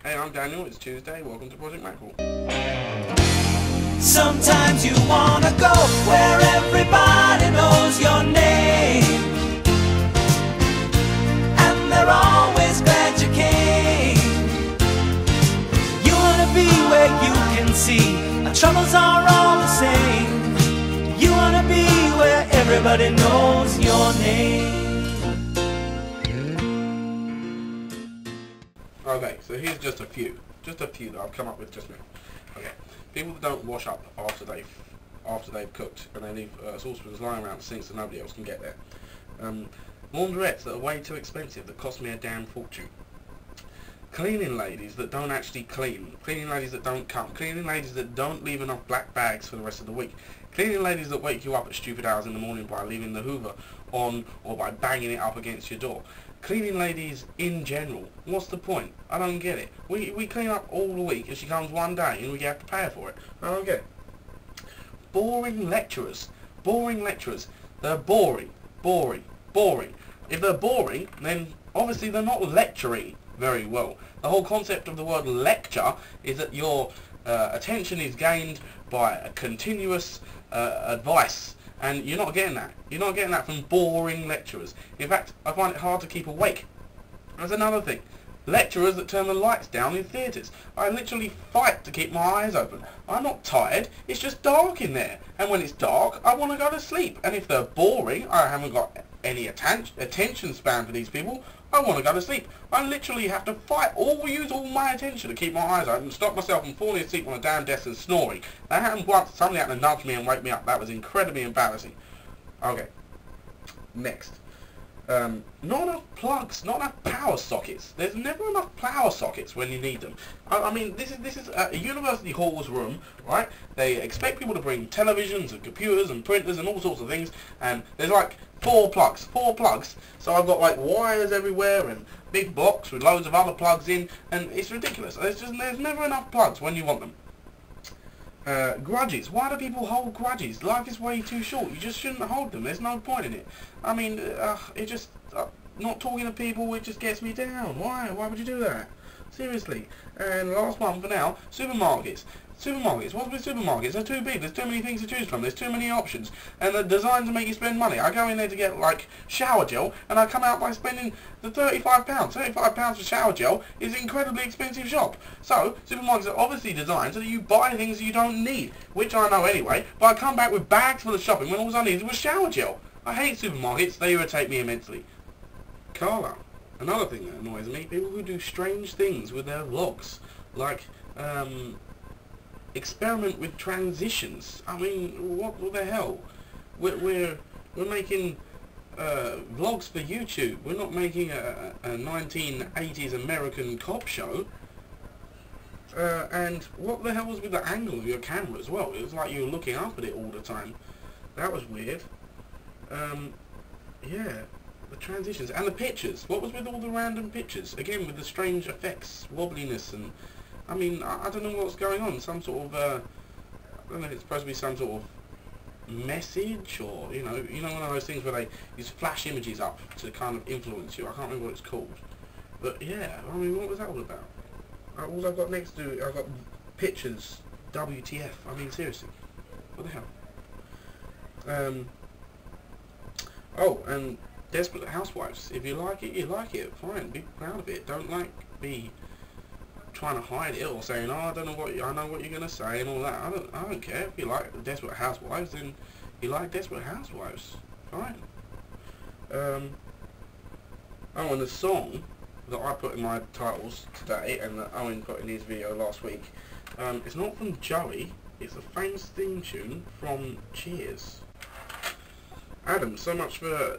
Hey, I'm Daniel, it's Tuesday, welcome to Project Mackerel. Sometimes you wanna go where everybody knows your name, and they're always glad you came. You wanna be where you can see our troubles are all the same. You wanna be where everybody knows your name. Okay, so here's just a few that I've come up with just now. Okay, people that don't wash up after they've cooked and they leave saucepans lying around the sinks so nobody else can get there. Laundrettes that are way too expensive that cost me a damn fortune. Cleaning ladies that don't actually clean. Cleaning ladies that don't come. Cleaning ladies that don't leave enough black bags for the rest of the week. Cleaning ladies that wake you up at stupid hours in the morning by leaving the Hoover on or by banging it up against your door. Cleaning ladies in general. What's the point? I don't get it. We clean up all the week and she comes one day and we have to pay her for it. I don't get it. Boring lecturers. Boring lecturers. They're boring. Boring. Boring. If they're boring, then obviously they're not lecturing very well. The whole concept of the word lecture is that your attention is gained by a continuous advice, and you're not getting that. You're not getting that from boring lecturers. In fact, I find it hard to keep awake. That's another thing. Lecturers that turn the lights down in theatres. I literally fight to keep my eyes open. I'm not tired, it's just dark in there. And when it's dark, I want to go to sleep. And if they're boring, I haven't got any attention span for these people, I want to go to sleep. I literally have to fight, use all my attention to keep my eyes open and stop myself from falling asleep on a damn desk and snoring. That happened once, somebody had to nudge me and wake me up. That was incredibly embarrassing. Okay, next. Not enough plugs, not enough power sockets. There's never enough power sockets when you need them. I mean, this is a university hall's room, right? They expect people to bring televisions and computers and printers and all sorts of things, and there's like four plugs. So I've got like wires everywhere and big box with loads of other plugs in, and it's ridiculous. There's never enough plugs when you want them. Grudges. Why do people hold grudges? Life is way too short. You just shouldn't hold them. There's no point in it. I mean, it just... not talking to people, it just gets me down. Why? Why would you do that? Seriously. And last one for now, supermarkets. Supermarkets. What's with supermarkets? They're too big. There's too many things to choose from. There's too many options. And they're designed to make you spend money. I go in there to get, like, shower gel, and I come out by spending the £35. £35 for shower gel is an incredibly expensive shop. So, supermarkets are obviously designed so that you buy things that you don't need, which I know anyway, but I come back with bags full of shopping when all I needed was shower gel. I hate supermarkets. They irritate me immensely. Carla. Another thing that annoys me, people who do strange things with their vlogs, like, experiment with transitions. I mean, what the hell? We're making vlogs for YouTube. We're not making a 1980s American cop show. And what the hell was with the angle of your camera as well? It was like you were looking up at it all the time. That was weird. Yeah, the transitions and the pictures. What was with all the random pictures? Again, with the strange effects, wobbliness, and I mean, I don't know what's going on. Some sort of, I don't know if it's supposed to be some sort of message, or, you know, one of those things where they use flash images up to kind of influence you. I can't remember what it's called. But yeah, I mean, what was that all about? All I've got next to it, I've got pictures, WTF. I mean, seriously. What the hell? Oh, and Desperate Housewives. If you like it, you like it. Fine, be proud of it. Don't, like, be trying to hide it or saying, oh, I know what you're gonna say and all that. I don't care. If you like Desperate Housewives, then you like Desperate Housewives. Fine. Oh, and the song that I put in my titles today and that Owen put in his video last week, it's not from Joey. It's a famous theme tune from Cheers. Adam, so much for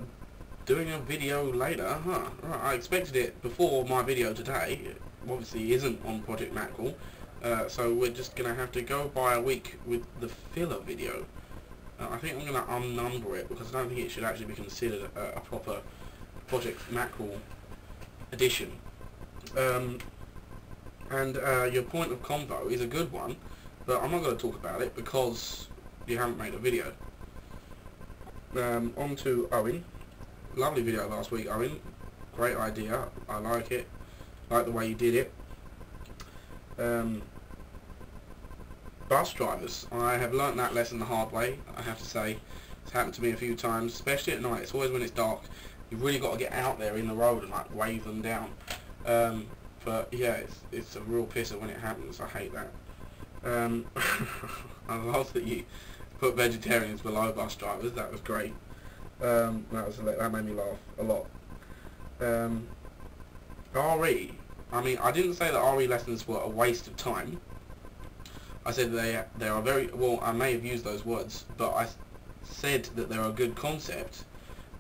doing a video later, huh? Right, I expected it before my video today. It obviously isn't on Project Mackerel, so we're just going to have to go by a week with the filler video. I think I'm going to unnumber it because I don't think it should actually be considered a proper Project Mackerel edition. And your point of convo is a good one, but I'm not going to talk about it because you haven't made a video. On to Owen. Lovely video last week, Owen. Great idea. I like it. Like the way you did it. Bus drivers, I have learnt that lesson the hard way, I have to say. It's happened to me a few times, especially at night. It's always when it's dark. You've really got to get out there in the road and like wave them down. But yeah, it's a real pisser when it happens. I hate that. I love that you put vegetarians below bus drivers. That was great. That made me laugh a lot. RE. I mean, I didn't say that RE lessons were a waste of time. I said they are very, well, I may have used those words, but I said that they're a good concept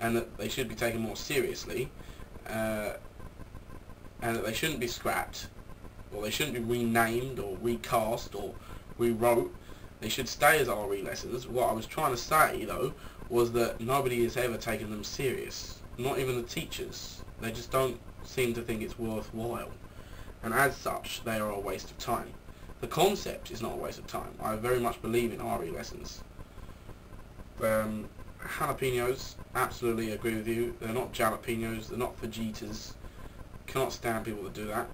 and that they should be taken more seriously, and that they shouldn't be scrapped, or they shouldn't be renamed or recast or rewrote. They should stay as RE lessons. What I was trying to say though was that nobody has ever taken them serious, not even the teachers. They just don't seem to think it's worthwhile, and as such they are a waste of time. The concept is not a waste of time. I very much believe in RE lessons. Jalapenos, absolutely agree with you. They're not jalapenos, they're not fajitas. Cannot stand people that do that.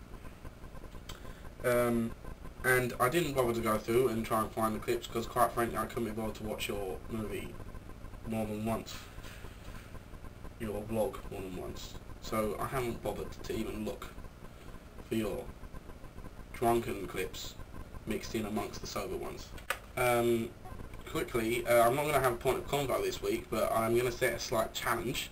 And I didn't bother to go through and try and find the clips because quite frankly I couldn't be bothered to watch your movie more than once. Your vlog more than once. So I haven't bothered to even look for your drunken clips mixed in amongst the sober ones. Quickly, I'm not going to have a point of convo this week, but I'm going to set a slight challenge.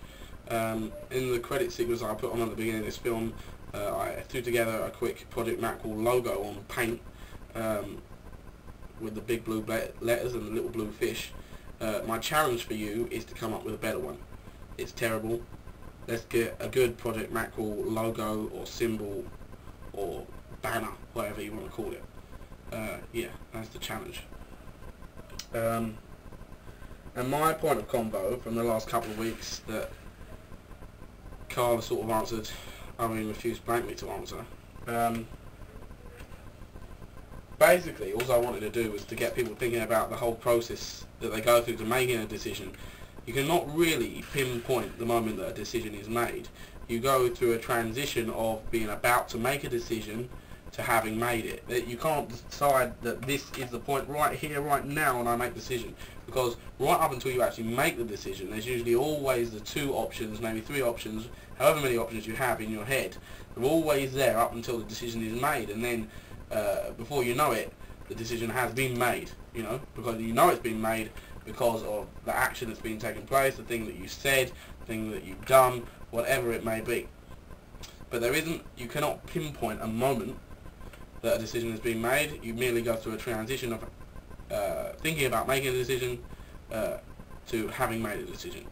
In the credit sequence I put on at the beginning of this film, I threw together a quick Project Mackerel logo on paint, with the big blue letters and the little blue fish. My challenge for you is to come up with a better one. It's terrible. Let's get a good Project Mackerel logo or symbol or banner, whatever you want to call it. Yeah, that's the challenge. And my point of convo from the last couple of weeks that Carl sort of answered, I mean refused blankly to answer. Basically, all I wanted to do was to get people thinking about the whole process that they go through to making a decision. You cannot really pinpoint the moment that a decision is made. You go through a transition of being about to make a decision to having made it. That you can't decide that this is the point right here, right now, when I make the decision. Because right up until you actually make the decision, there's usually always the 2 options, maybe 3 options, however many options you have in your head. They're always there up until the decision is made, and then before you know it, the decision has been made. You know, because you know it's been made because of the action that's been taking place, the thing that you said, the thing that you've done, whatever it may be. But you cannot pinpoint a moment that a decision has been made. You merely go through a transition of thinking about making a decision to having made a decision.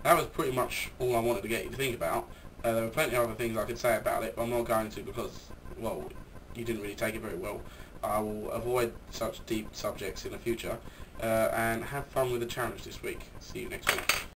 That was pretty much all I wanted to get you to think about. There were plenty of other things I could say about it, but I'm not going to because, well, you didn't really take it very well. I will avoid such deep subjects in the future and have fun with the challenge this week. See you next week.